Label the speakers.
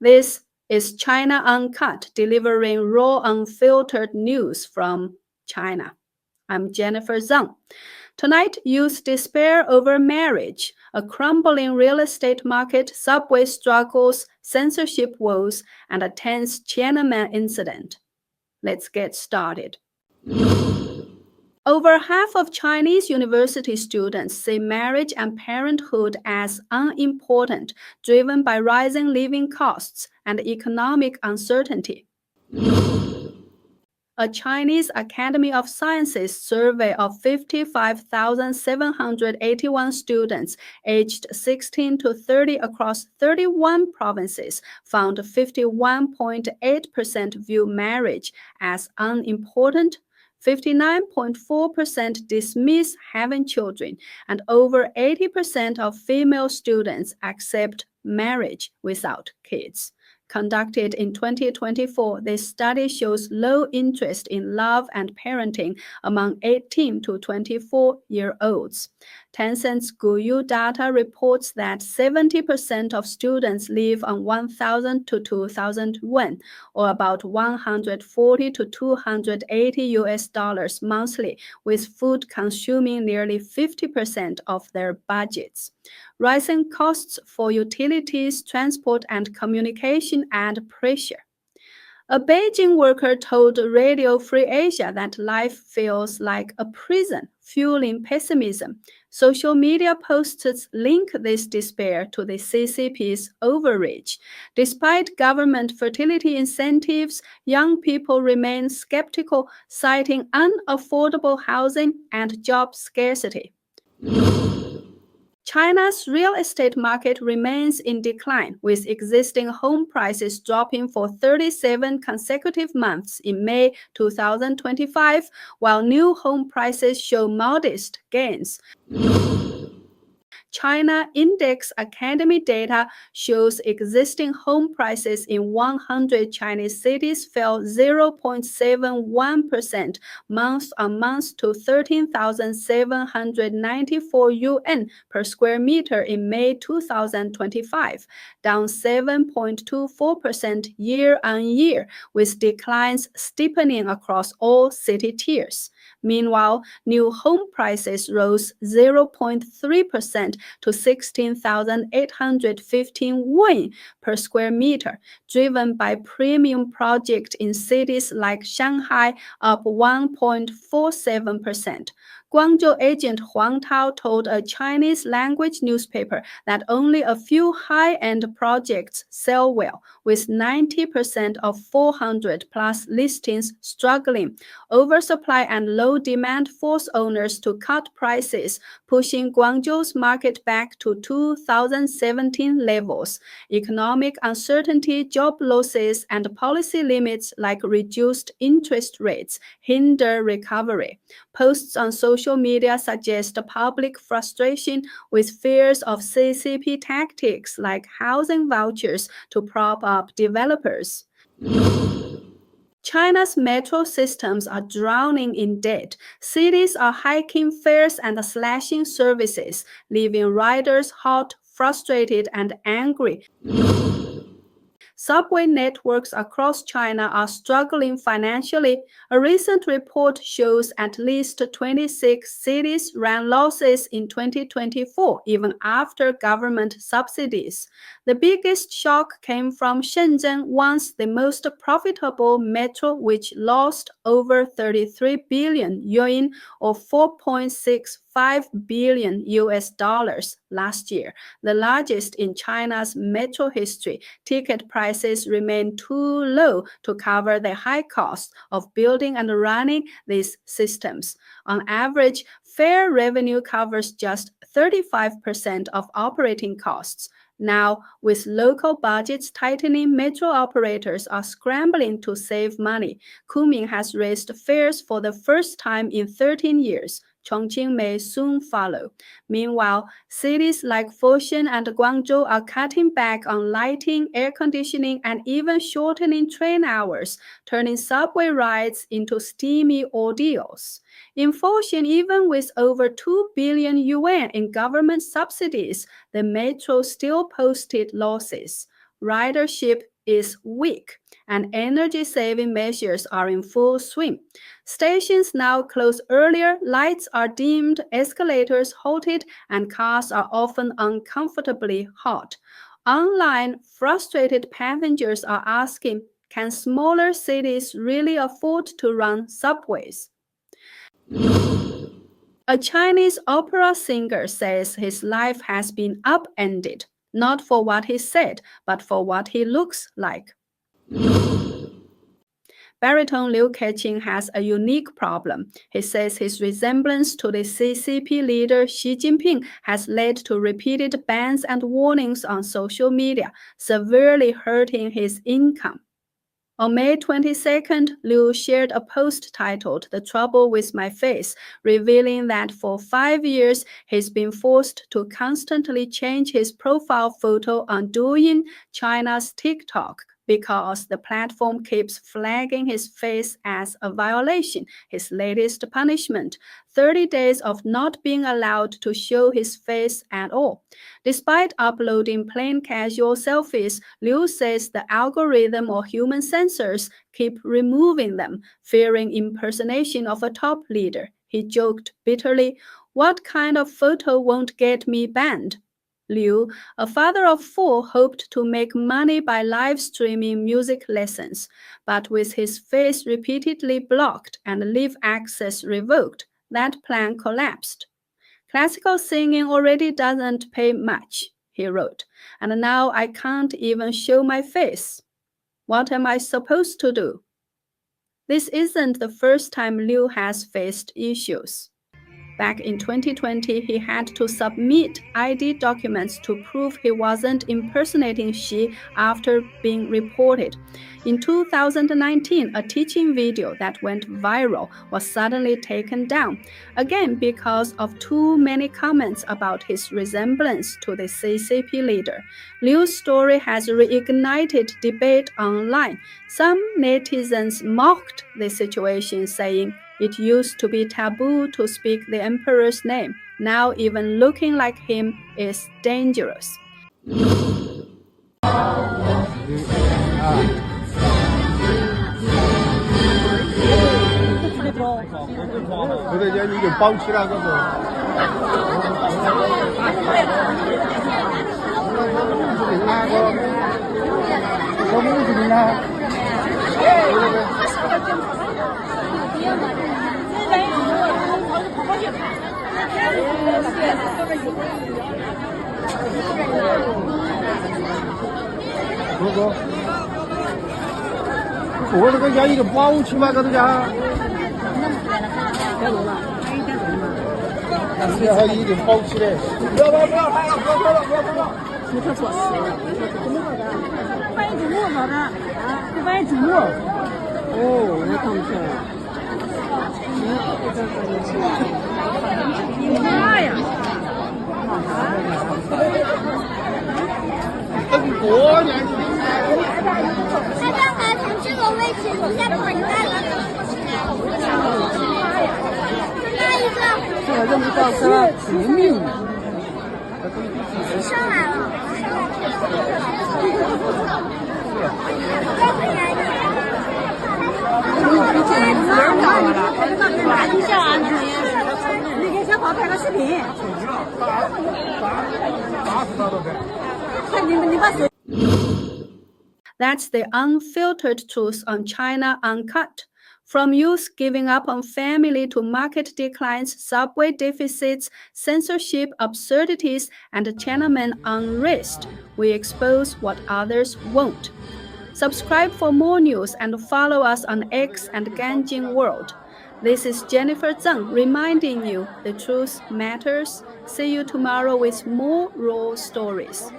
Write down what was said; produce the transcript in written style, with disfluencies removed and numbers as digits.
Speaker 1: This is China Uncut, delivering raw, unfiltered news from China. I'm Jennifer Zhang. Tonight, youth despair over marriage, a crumbling real estate market, subway struggles, censorship woes, and a tense Tiananmen incident. Let's get started. Over half of Chinese university students see marriage and parenthood as unimportant, driven by rising living costs and economic uncertainty. A Chinese Academy of Sciences survey of 55,781 students aged 16 to 30 across 31 provinces found 51.8% view marriage as unimportant, 59.4% dismiss having children, and over 80% of female students accept marriage without kids. Conducted in 2024, this study shows low interest in love and parenting among 18 to 24-year-olds. Tencent's Guyu data reports that 70% of students live on 1,000 to 2,000 yuan, or about 140 to 280 US dollars monthly, with food consuming nearly 50% of their budgets. Rising costs for utilities, transport, and communication add pressure. A Beijing worker told Radio Free Asia that life feels like a prison, fueling pessimism. Social media posts link this despair to the CCP's overreach. Despite government fertility incentives, young people remain skeptical, citing unaffordable housing and job scarcity. China's real estate market remains in decline, with existing home prices dropping for 37 consecutive months in May 2025, while new home prices show modest gains. China Index Academy data shows existing home prices in 100 Chinese cities fell 0.71% month-on-month to 13,794 yuan per square meter in May 2025, down 7.24% year-on-year, with declines steepening across all city tiers. Meanwhile, new home prices rose 0.3% to 16,815 yuan per square meter, driven by premium projects in cities like Shanghai, up 1.47%. Guangzhou agent Huang Tao told a Chinese language newspaper that only a few high-end projects sell well, with 90% of 400-plus listings struggling. Oversupply and low demand force owners to cut prices, pushing Guangzhou's market back to 2017 levels. Economic uncertainty, job losses, and policy limits like reduced interest rates hinder recovery. Posts on social media suggest public frustration with fears of CCP tactics like housing vouchers to prop up developers. China's metro systems are drowning in debt. Cities are hiking fares and slashing services, leaving riders hot, frustrated, and angry. Subway networks across China are struggling financially. A recent report shows at least 26 cities ran losses in 2024, even after government subsidies. The biggest shock came from Shenzhen, once the most profitable metro, which lost over 33 billion yuan, or 4.65 billion US dollars last year, the largest in China's metro history. Ticket prices remain too low to cover the high cost of building and running these systems. On average, fare revenue covers just 35% of operating costs. Now, with local budgets tightening, metro operators are scrambling to save money. Kunming has raised fares for the first time in 13 years. Chongqing may soon follow. Meanwhile, cities like Foshan and Guangzhou are cutting back on lighting, air conditioning, and even shortening train hours, turning subway rides into steamy ordeals. In Foshan, even with over 2 billion yuan in government subsidies, the metro still posted losses. Ridership is weak, and energy-saving measures are in full swing. Stations now close earlier, lights are dimmed, escalators halted, and cars are often uncomfortably hot. Online, frustrated passengers are asking, can smaller cities really afford to run subways? A Chinese opera singer says his life has been upended, not for what he said, but for what he looks like. Baritone Liu Keqing has a unique problem. He says his resemblance to the CCP leader Xi Jinping has led to repeated bans and warnings on social media, severely hurting his income. On May 22nd, Liu shared a post titled "The Trouble with My Face," revealing that for 5 years he's been forced to constantly change his profile photo on Douyin, China's TikTok, because the platform keeps flagging his face as a violation. His latest punishment, 30 days of not being allowed to show his face at all. Despite uploading plain casual selfies, Liu says the algorithm or human censors keep removing them, fearing impersonation of a top leader. He joked bitterly, "What kind of photo won't get me banned?" Liu, a father of 4, hoped to make money by live streaming music lessons, but with his face repeatedly blocked and live access revoked, that plan collapsed. "Classical singing already doesn't pay much," he wrote, "and now I can't even show my face. What am I supposed to do?" This isn't the first time Liu has faced issues. Back in 2020, he had to submit ID documents to prove he wasn't impersonating Xi after being reported. In 2019, a teaching video that went viral was suddenly taken down, again because of too many comments about his resemblance to the CCP leader. Liu's story has reignited debate online. Some netizens mocked the situation, saying, "It used to be taboo to speak the emperor's name. Now even looking like him is dangerous."
Speaker 2: 我这个要一个保期嘛，这个家。这还一定保期嘞！不要拍了，不要！没错措施，怎么搞的？翻译字幕搞的啊？翻译字幕。哦，我看不出来。妈呀！等过年。
Speaker 3: 他刚才从这个位置一下滚下来了。那一个。这个么叫什么？致命。上来了。拿一下啊！你给小宝拍个视频。
Speaker 1: That's the unfiltered truth on China Uncut. From youth giving up on family to market declines, subway deficits, censorship absurdities, and Tiananmen unrest, we expose what others won't. Subscribe for more news and follow us on X and Ganjin World. This is Jennifer Zhang reminding you the truth matters. See you tomorrow with more raw stories.